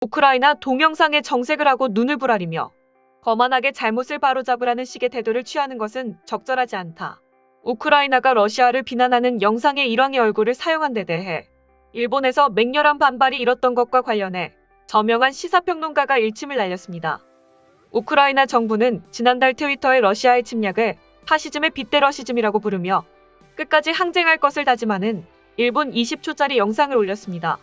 우크라이나 동영상에 정색을 하고 눈을 부라리며 거만하게 잘못을 바로잡으라는 식의 태도를 취하는 것은 적절하지 않다. 우크라이나가 러시아를 비난하는 영상에 일왕의 얼굴을 사용한 데 대해 일본에서 맹렬한 반발이 일었던 것과 관련해 저명한 시사평론가가 일침을 날렸습니다. 우크라이나 정부는 지난달 트위터에 러시아의 침략을 파시즘의 빗대 러시즘이라고 부르며 끝까지 항쟁할 것을 다짐하는 1분 20초짜리 영상을 올렸습니다.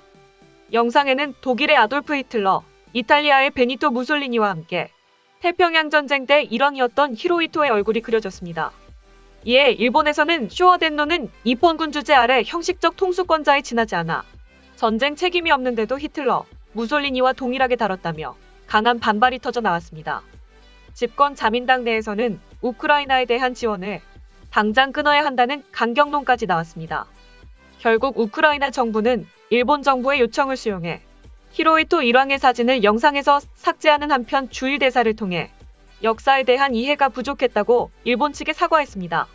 영상에는 독일의 아돌프 히틀러, 이탈리아의 베니토 무솔리니와 함께 태평양 전쟁 때 일왕이었던 히로히토의 얼굴이 그려졌습니다. 이에 일본에서는 쇼와덴노는 이폰군 주재 아래 형식적 통수권자에 지나지 않아 전쟁 책임이 없는데도 히틀러, 무솔리니와 동일하게 다뤘다며 강한 반발이 터져 나왔습니다. 집권 자민당 내에서는 우크라이나에 대한 지원을 당장 끊어야 한다는 강경론까지 나왔습니다. 결국 우크라이나 정부는 일본 정부의 요청을 수용해 히로히토 일왕의 사진을 영상에서 삭제하는 한편 주일 대사를 통해 역사에 대한 이해가 부족했다고 일본 측에 사과했습니다.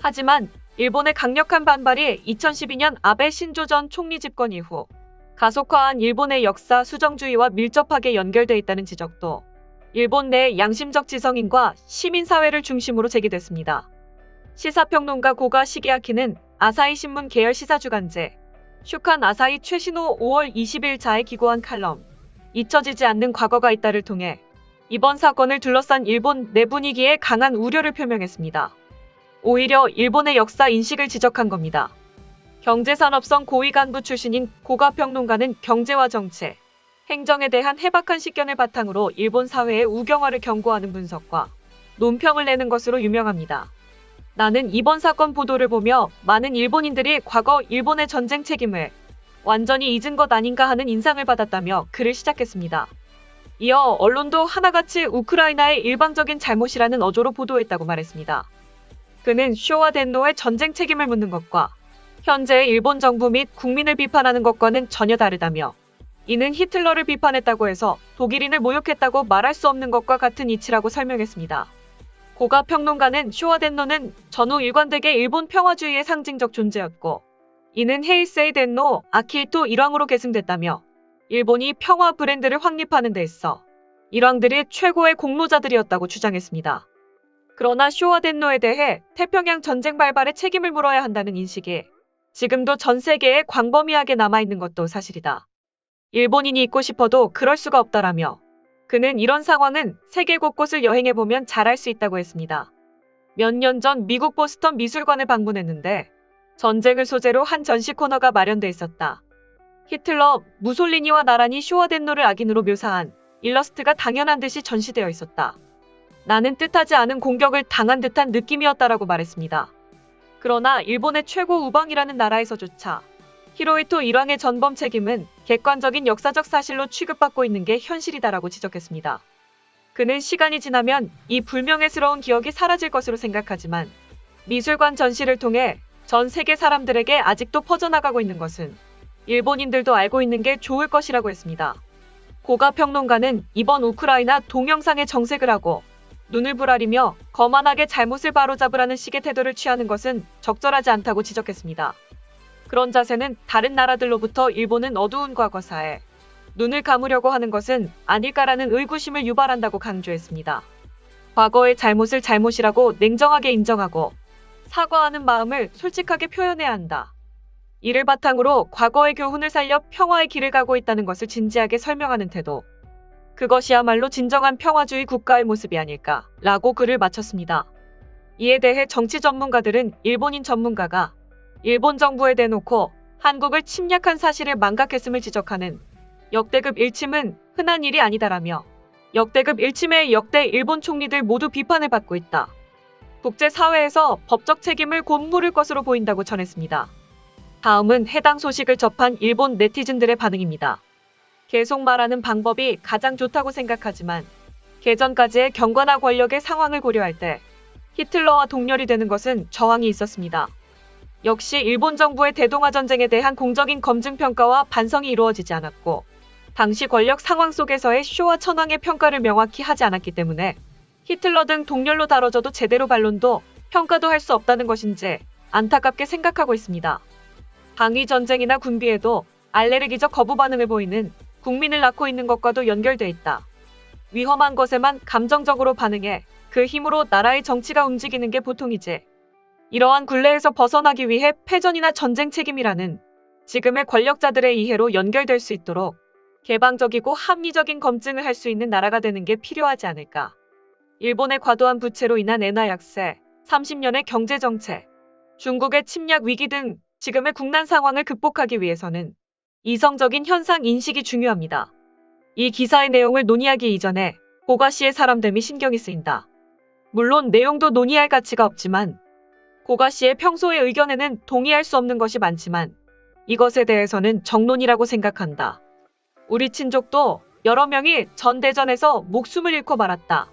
하지만 일본의 강력한 반발이 2012년 아베 신조 전 총리 집권 이후 가속화한 일본의 역사 수정주의와 밀접하게 연결돼 있다는 지적도 일본 내 양심적 지성인과 시민사회를 중심으로 제기됐습니다. 시사평론가 고가 시게아키는 아사히 신문 계열 시사주간지 슈칸 아사히 최신호 5월 20일자에 기고한 칼럼 잊혀지지 않는 과거가 있다를 통해 이번 사건을 둘러싼 일본 내 분위기에 강한 우려를 표명했습니다. 오히려 일본의 역사 인식을 지적한 겁니다. 경제산업성 고위 간부 출신인 고가 평론가는 경제와 정치, 행정에 대한 해박한 식견을 바탕으로 일본 사회의 우경화를 경고하는 분석과 논평을 내는 것으로 유명합니다. 나는 이번 사건 보도를 보며 많은 일본인들이 과거 일본의 전쟁 책임을 완전히 잊은 것 아닌가 하는 인상을 받았다며 글을 시작했습니다. 이어 언론도 하나같이 우크라이나의 일방적인 잘못이라는 어조로 보도했다고 말했습니다. 그는 쇼와덴노의 전쟁 책임을 묻는 것과 현재의 일본 정부 및 국민을 비판하는 것과는 전혀 다르다며 이는 히틀러를 비판했다고 해서 독일인을 모욕했다고 말할 수 없는 것과 같은 이치라고 설명했습니다. 고가 평론가는 쇼와덴노는 전후 일관되게 일본 평화주의의 상징적 존재였고 이는 헤이세이 덴노 아키히토 일왕으로 계승됐다며 일본이 평화 브랜드를 확립하는 데 있어 일왕들이 최고의 공로자들이었다고 주장했습니다. 그러나 쇼와덴노에 대해 태평양 전쟁 발발에 책임을 물어야 한다는 인식이 지금도 전 세계에 광범위하게 남아있는 것도 사실이다. 일본인이 있고 싶어도 그럴 수가 없다라며 그는 이런 상황은 세계 곳곳을 여행해보면 잘 알 수 있다고 했습니다. 몇 년 전 미국 보스턴 미술관을 방문했는데 전쟁을 소재로 한 전시 코너가 마련돼 있었다. 히틀러, 무솔리니와 나란히 쇼와덴노를 악인으로 묘사한 일러스트가 당연한 듯이 전시되어 있었다. 나는 뜻하지 않은 공격을 당한 듯한 느낌이었다라고 말했습니다. 그러나 일본의 최고 우방이라는 나라에서조차 히로히토 일왕의 전범 책임은 객관적인 역사적 사실로 취급받고 있는 게 현실이다라고 지적했습니다. 그는 시간이 지나면 이 불명예스러운 기억이 사라질 것으로 생각하지만 미술관 전시를 통해 전 세계 사람들에게 아직도 퍼져나가고 있는 것은 일본인들도 알고 있는 게 좋을 것이라고 했습니다. 고가 평론가는 이번 우크라이나 동영상에 정색을 하고 눈을 부라리며 거만하게 잘못을 바로잡으라는 식의 태도를 취하는 것은 적절하지 않다고 지적했습니다. 그런 자세는 다른 나라들로부터 일본은 어두운 과거사에 눈을 감으려고 하는 것은 아닐까라는 의구심을 유발한다고 강조했습니다. 과거의 잘못을 잘못이라고 냉정하게 인정하고 사과하는 마음을 솔직하게 표현해야 한다. 이를 바탕으로 과거의 교훈을 살려 평화의 길을 가고 있다는 것을 진지하게 설명하는 태도. 그것이야말로 진정한 평화주의 국가의 모습이 아닐까라고 글을 마쳤습니다. 이에 대해 정치 전문가들은 일본인 전문가가 일본 정부에 대놓고 한국을 침략한 사실을 망각했음을 지적하는 역대급 일침은 흔한 일이 아니다라며 역대급 일침에 역대 일본 총리들 모두 비판을 받고 있다. 국제사회에서 법적 책임을 곧 물을 것으로 보인다고 전했습니다. 다음은 해당 소식을 접한 일본 네티즌들의 반응입니다. 계속 말하는 방법이 가장 좋다고 생각하지만 개전까지의 경관화 권력의 상황을 고려할 때 히틀러와 동렬이 되는 것은 저항이 있었습니다. 역시 일본 정부의 대동아 전쟁에 대한 공적인 검증평가와 반성이 이루어지지 않았고 당시 권력 상황 속에서의 쇼와 천황의 평가를 명확히 하지 않았기 때문에 히틀러 등 동렬로 다뤄져도 제대로 반론도 평가도 할 수 없다는 것인지 안타깝게 생각하고 있습니다. 방위 전쟁이나 군비에도 알레르기적 거부 반응을 보이는 국민을 낳고 있는 것과도 연결돼 있다. 위험한 것에만 감정적으로 반응해 그 힘으로 나라의 정치가 움직이는 게 보통이지. 이러한 굴레에서 벗어나기 위해 패전이나 전쟁 책임이라는 지금의 권력자들의 이해로 연결될 수 있도록 개방적이고 합리적인 검증을 할 수 있는 나라가 되는 게 필요하지 않을까. 일본의 과도한 부채로 인한 엔화 약세, 30년의 경제정책, 중국의 침략 위기 등 지금의 국난 상황을 극복하기 위해서는 이성적인 현상 인식이 중요합니다. 이 기사의 내용을 논의하기 이전에 고가 씨의 사람됨이 신경이 쓰인다. 물론 내용도 논의할 가치가 없지만 고가 씨의 평소의 의견에는 동의할 수 없는 것이 많지만 이것에 대해서는 정론이라고 생각한다. 우리 친족도 여러 명이 전대전에서 목숨을 잃고 말았다.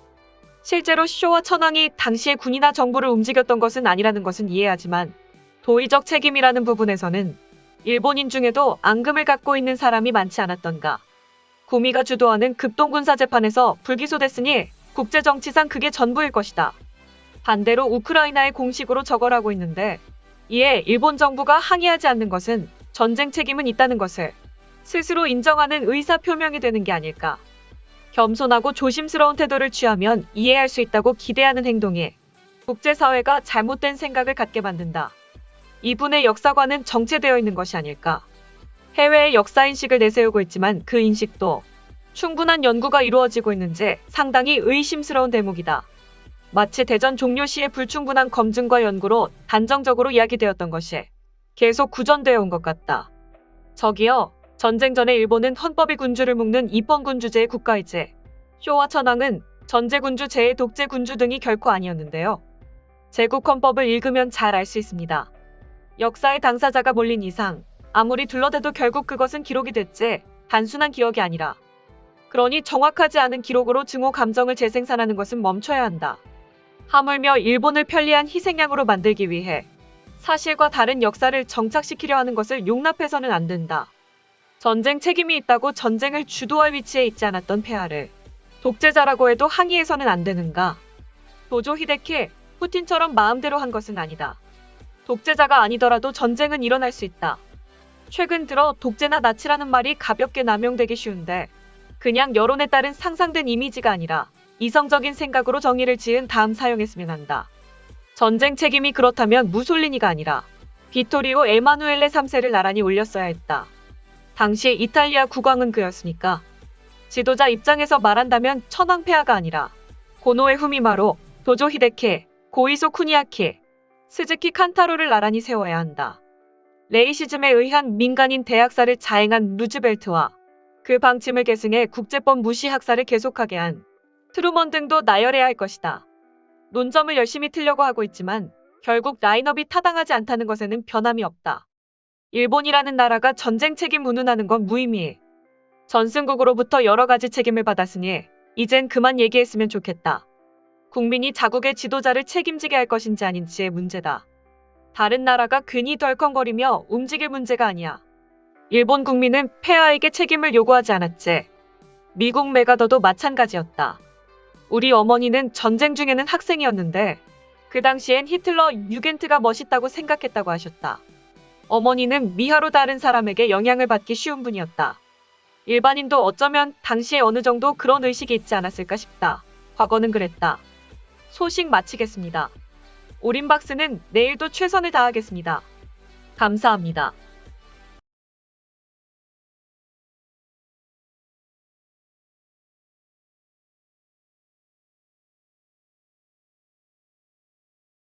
실제로 쇼와 천황이 당시에 군이나 정부를 움직였던 것은 아니라는 것은 이해하지만 도의적 책임이라는 부분에서는 일본인 중에도 앙금을 갖고 있는 사람이 많지 않았던가. 구미가 주도하는 급동군사재판에서 불기소됐으니 국제정치상 그게 전부일 것이다. 반대로 우크라이나에 공식으로 적어라고 있는데 이에 일본 정부가 항의하지 않는 것은 전쟁 책임은 있다는 것을 스스로 인정하는 의사 표명이 되는 게 아닐까. 겸손하고 조심스러운 태도를 취하면 이해할 수 있다고 기대하는 행동이 국제사회가 잘못된 생각을 갖게 만든다. 이분의 역사관은 정체되어 있는 것이 아닐까. 해외의 역사인식을 내세우고 있지만 그 인식도 충분한 연구가 이루어지고 있는지 상당히 의심스러운 대목이다. 마치 대전 종료 시의 불충분한 검증과 연구로 단정적으로 이야기되었던 것이 계속 구전되어 온 것 같다. 저기요, 전쟁 전에 일본은 헌법이 군주를 묶는 입헌군주제의 국가이지 쇼와 천황은 전제군주제의 독재군주 등이 결코 아니었는데요. 제국헌법을 읽으면 잘 알 수 있습니다. 역사의 당사자가 몰린 이상 아무리 둘러대도 결국 그것은 기록이 됐지 단순한 기억이 아니라 그러니 정확하지 않은 기록으로 증오 감정을 재생산하는 것은 멈춰야 한다. 하물며 일본을 편리한 희생양으로 만들기 위해 사실과 다른 역사를 정착시키려 하는 것을 용납해서는 안 된다. 전쟁 책임이 있다고 전쟁을 주도할 위치에 있지 않았던 폐하를 독재자라고 해도 항의해서는 안 되는가. 도조 히데키, 푸틴처럼 마음대로 한 것은 아니다. 독재자가 아니더라도 전쟁은 일어날 수 있다. 최근 들어 독재나 나치라는 말이 가볍게 남용되기 쉬운데 그냥 여론에 따른 상상된 이미지가 아니라 이성적인 생각으로 정의를 지은 다음 사용했으면 한다. 전쟁 책임이 그렇다면 무솔리니가 아니라 비토리오 에마누엘레 3세를 나란히 올렸어야 했다. 당시 이탈리아 국왕은 그였으니까. 지도자 입장에서 말한다면 천황 폐하가 아니라 고노에 후미마로, 도조 히데키, 고이소 쿠니아키, 스즈키 칸타로를 나란히 세워야 한다. 레이시즘에 의한 민간인 대학살을 자행한 루즈벨트와 그 방침을 계승해 국제법 무시 학살을 계속하게 한 트루먼 등도 나열해야 할 것이다. 논점을 열심히 틀려고 하고 있지만 결국 라인업이 타당하지 않다는 것에는 변함이 없다. 일본이라는 나라가 전쟁 책임 운운하는 건 무의미해. 전승국으로부터 여러 가지 책임을 받았으니 이젠 그만 얘기했으면 좋겠다. 국민이 자국의 지도자를 책임지게 할 것인지 아닌지의 문제다. 다른 나라가 괜히 덜컹거리며 움직일 문제가 아니야. 일본 국민은 폐하에게 책임을 요구하지 않았지. 미국 메가더도 마찬가지였다. 우리 어머니는 전쟁 중에는 학생이었는데 그 당시엔 히틀러 유겐트가 멋있다고 생각했다고 하셨다. 어머니는 미화로 다른 사람에게 영향을 받기 쉬운 분이었다. 일반인도 어쩌면 당시에 어느 정도 그런 의식이 있지 않았을까 싶다. 과거는 그랬다. 소식 마치겠습니다. 오림박스는 내일도 최선을 다하겠습니다. 감사합니다.